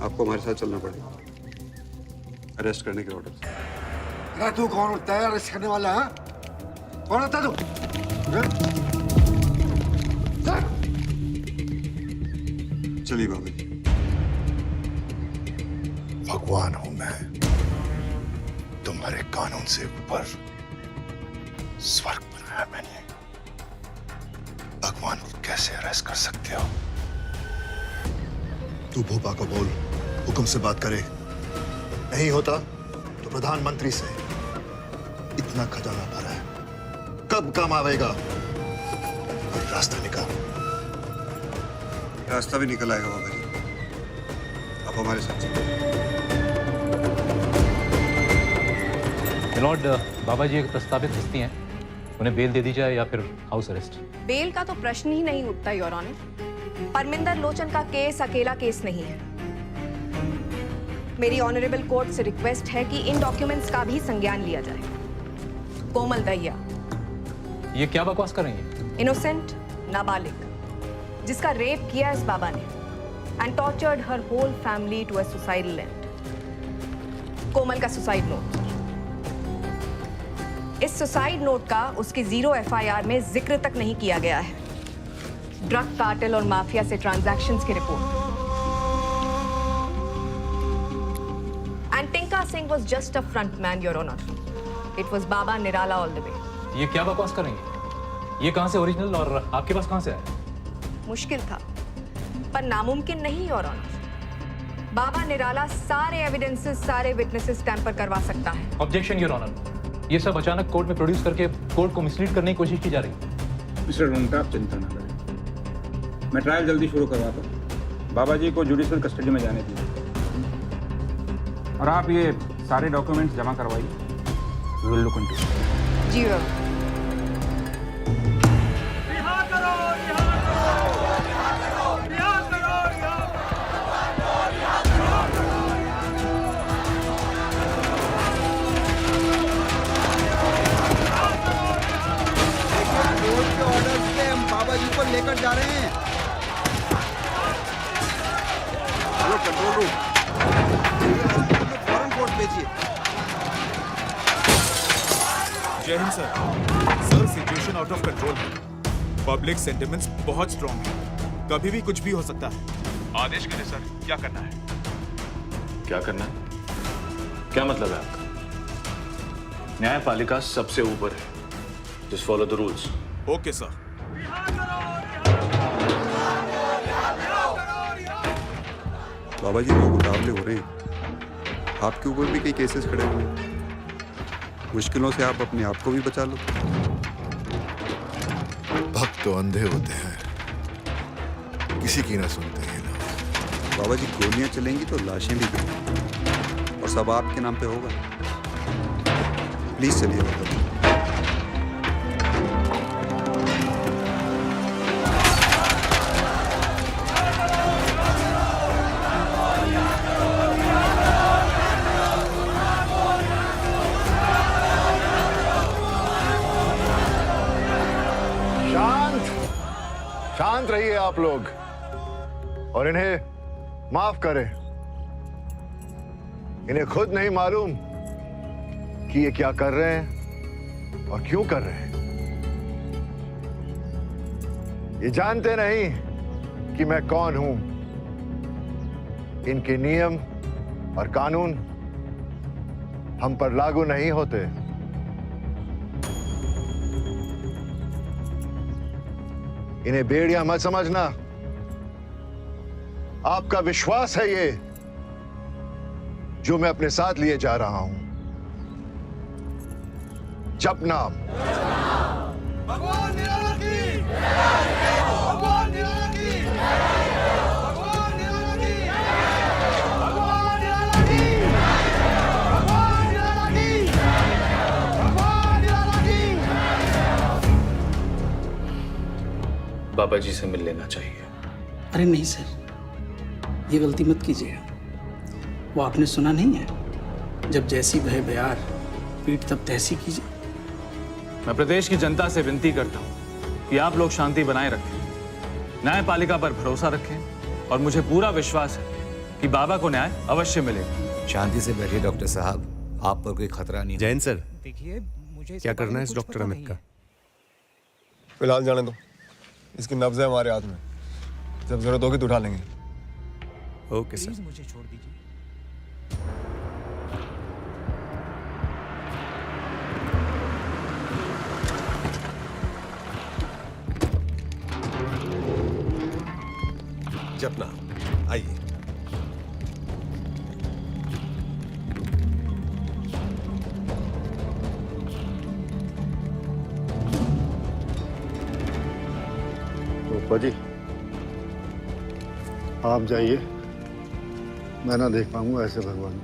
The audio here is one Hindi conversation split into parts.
आपको हमारे साथ चलना पड़ेगा अरेस्ट करने के ऑर्डर। अरे तू कौन होता है अरेस्ट करने वाला है? कौन होता है तू? चलिए बाबा जी। भगवान हूं मैं, तुम्हारे कानून से ऊपर स्वर्ग बनाया मैंने। भगवान को कैसे अरेस्ट कर सकते हो? तू भोपा को बोल हुक्म से बात करे, नहीं होता तो प्रधानमंत्री से। इतना खजाना भरा है, कब काम आवेगा? कोई रास्ता निकाल। रास्ता भी निकल आएगा बाबा जी, आप हमारे साथ चलिए। लॉर्ड, बाबा जी एक प्रस्तावित हस्ती हैं, उन्हें बेल दे दी जाए या फिर हाउस अरेस्ट? बेल का तो प्रश्न ही नहीं उठता योर ऑनर। परमिंदर लोचन का केस अकेला केस नहीं है। मेरी ऑनरेबल कोर्ट से रिक्वेस्ट है कि इन डॉक्यूमेंट्स का भी संज्ञान लिया जाए। कोमल दहिया ये क्या बकवास कर रही हैं? इनोसेंट नाबालिग जिसका रेप किया इस बाबा ने and tortured her whole family to a suicidal end. Komal का सुसाइड नोट, इस सुसाइड नोट का उसकी 0 FIR में जिक्र तक नहीं किया गया है। ड्रग कार्टेल और माफिया से ट्रांजैक्शंस की report. And Tinka Singh was just a frontman your honour. It was Baba Nirala all the way. ये क्या बकवास कर रही हैं? ये कहां से ओरिजिनल और आपके पास कहां से आया? मुश्किल था पर नामुमकिन नहीं योर ऑनर। बाबा निराला सारे एविडेंसेस, सारे विटनेसेस टैंपर करवा सकता है। ऑब्जेक्शन योर ऑनर, ये सब अचानक कोर्ट में प्रोड्यूस करके कोर्ट को मिसलीड करने की कोशिश की जा रही है। मिस्टर रुंगटा, आप चिंता ना करें, मैं ट्रायल जल्दी शुरू करवाता हूँ। बाबा जी को जुडिशियल कस्टडी में जाने दीजिए और आप ये सारे डॉक्यूमेंट्स जमा करवाइए। We will look into. जी योर लेकर जा रहे हैं। हेलो कंट्रोल रूम, फौरन कोर्ट भेजिए। जय हिंद sir. Sir situation out of control है, पब्लिक सेंटिमेंट्स बहुत स्ट्रॉन्ग है, कभी भी कुछ भी हो सकता है। आदेश करें सर, क्या करना है? क्या करना है? क्या मतलब है आपका? न्यायपालिका सबसे ऊपर है, just follow the rules. Okay sir. बाबा जी लोग उतावले हो रहे हैं, आपके ऊपर भी कई केसेस खड़े हुए हैं। मुश्किलों से आप अपने आप को भी बचा लो। भक्त तो अंधे होते हैं, किसी की ना सुनते हैं ना। बाबा जी गोलियां चलेंगी तो लाशें भी गिरेंगी और सब आपके नाम पे होगा। प्लीज चलिए बाबा जी। शांत रहिए आप लोग और इन्हें माफ करें। इन्हें खुद नहीं मालूम कि ये क्या कर रहे हैं और क्यों कर रहे हैं। ये जानते नहीं कि मैं कौन हूं। इनके नियम और कानून हम पर लागू नहीं होते। इन्हें बेड़ियां मत समझना, आपका विश्वास है ये जो मैं अपने साथ लिए जा रहा हूं। जप नाम। भगवान निराला की, भगवान निराला की, भगवान निराला की, भगवान निराला की, भगवान निराला की, भगवान निराला की। बाबा जी से मिल लेना चाहिए। अरे नहीं सर, ये गलती मत कीजिए। वो आपने सुना नहीं है, जब जैसी भय बयार पीठ तब तैसी कीजिए। मैं प्रदेश की जनता से विनती करता हूं कि आप लोग शांति बनाए रखें, न्यायपालिका पर भरोसा रखें और मुझे पूरा विश्वास है कि बाबा को न्याय अवश्य मिलेगा। शांति से बैठिए डॉक्टर साहब, आप पर कोई खतरा नहीं। जैन सर, देखिए मुझे क्या करना है इस डॉक्टर अमित का? फिलहाल जाने दो, इसकी नब्ज है हमारे हाथ में, जब जरूरत होगी तो उठा लेंगे। Okay sir. मुझे छोड़ दीजिए। जपना, आइए। रूपा जी, आप जाइए, मैं ना देख पाऊंगा ऐसे भगवान।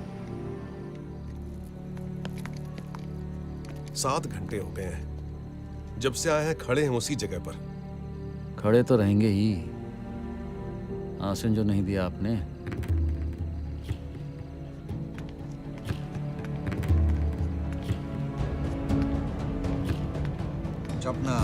7 घंटे हो गए हैं, जब से आए हैं खड़े हैं उसी जगह पर। खड़े तो रहेंगे ही, आसन जो नहीं दिया आपने। जपना,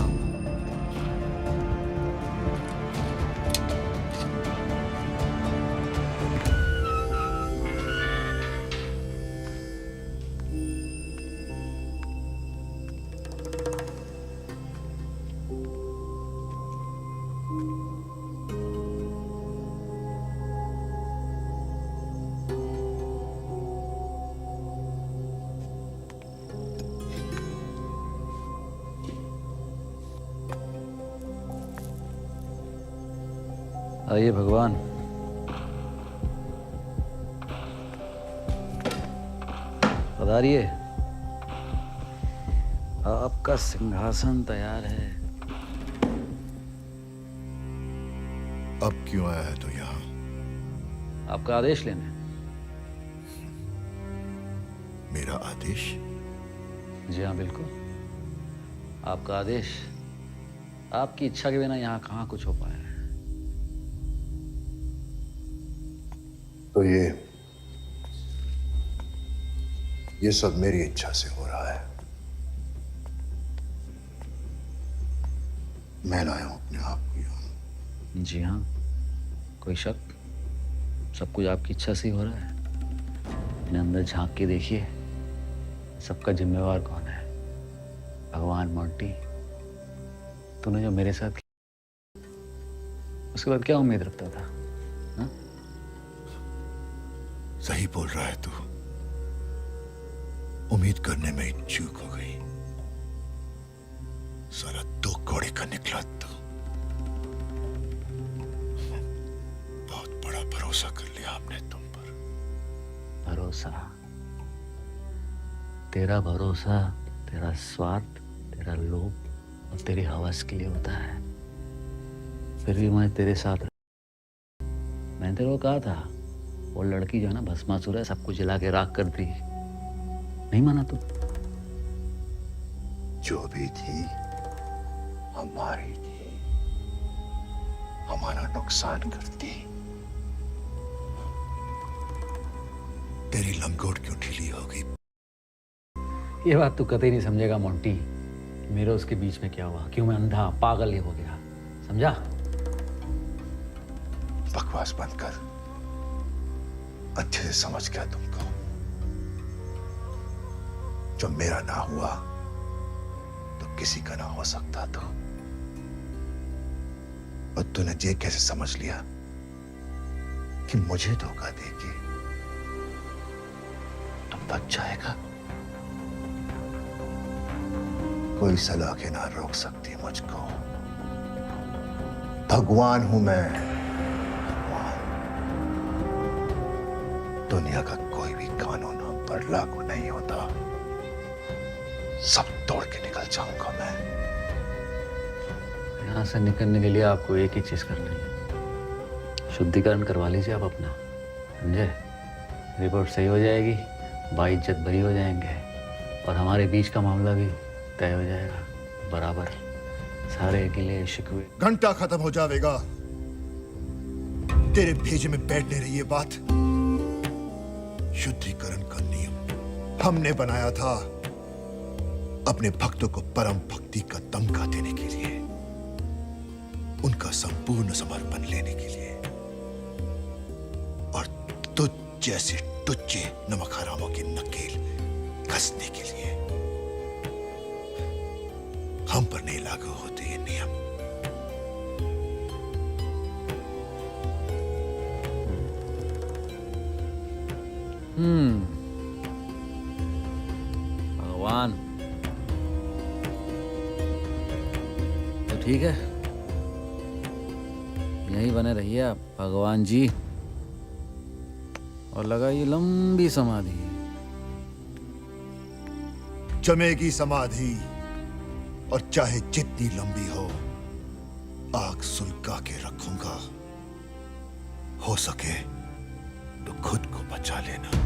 आइए भगवान। पधारिए, आपका सिंहासन तैयार है। अब क्यों आया है तो यहाँ? आपका आदेश लेने। मेरा आदेश? जी हाँ, बिल्कुल आपका आदेश। आपकी इच्छा के बिना यहाँ कहाँ कुछ हो पाया है। तो ये सब मेरी इच्छा से हो रहा है। मैं लाया हूं अपने आप को यहाँ। जी हाँ, कोई शक? सब कुछ आपकी इच्छा से ही हो रहा है। अपने अंदर झांक के देखिए, सबका जिम्मेवार कौन है? भगवान मोंटी। तूने जो मेरे साथ किया, उसके बाद क्या उम्मीद रखता था? हा? सही बोल रहा है तू। उम्मीद करने में ही चूक हो गई। सारा 2 कौड़े का निकला तू। बहुत बड़ा भरोसा कर लिया हमने तुम पर। भरोसा? तेरा भरोसा तेरा स्वार्थ, तेरा लोभ और तेरी हवस के लिए होता है। फिर भी मैं तेरे साथ। मैंने तेरे को कहा था, वो लड़की जो है ना भस्मासुर है, सब कुछ जला के राख कर दी। नहीं माना तू? जो भी थी हमारी थी, हमारा नुकसान करती। तेरी लंगोट क्यों ढीली हो गई? ये बात तू कतई नहीं समझेगा मोंटी। मेरे उसके बीच में क्या हुआ, क्यों मैं अंधा पागल ही हो गया, समझा? बकवास बंद कर। अच्छे से समझ गया तुमको। जो मेरा ना हुआ तो किसी का ना हो सकता तो। और तूने ये कैसे समझ लिया कि मुझे धोखा देके तुम बच जाएगा? कोई सलाखें ना रोक सकती मुझको। भगवान हूं मैं, भगवान। दुनिया का कोई भी कानून हम पर लागू नहीं होता। सब तोड़ के निकल जाऊंगा मैं। यहाँ से निकलने के लिए आपको एक ही चीज करनी है, शुद्धिकरण करवा लीजिए आप अपना, समझे? रिपोर्ट सही हो जाएगी, बाइज्जत बरी हो जाएंगे और हमारे बीच का मामला भी तय हो जाएगा बराबर। सारे गिले शिकवे घंटा खत्म हो जाएगा। तेरे भेजे में बैठ नहीं रही ये बात। शुद्धिकरण का नियम हमने बनाया था अपने भक्तों को परम भक्ति का तमगा देने के लिए, उनका संपूर्ण समर्पण लेने के लिए। और जैसे टुच्चे नमक हरामों की नकेल कसने के लिए। हम पर नहीं लागू होते ये नियम। भगवान तो ठीक है, यहीं बने रहिए आप भगवान जी, और लगाइए लंबी समाधि। जमेगी समाधि, और चाहे जितनी लंबी हो आग सुलगा के रखूंगा। हो सके तो खुद को बचा लेना।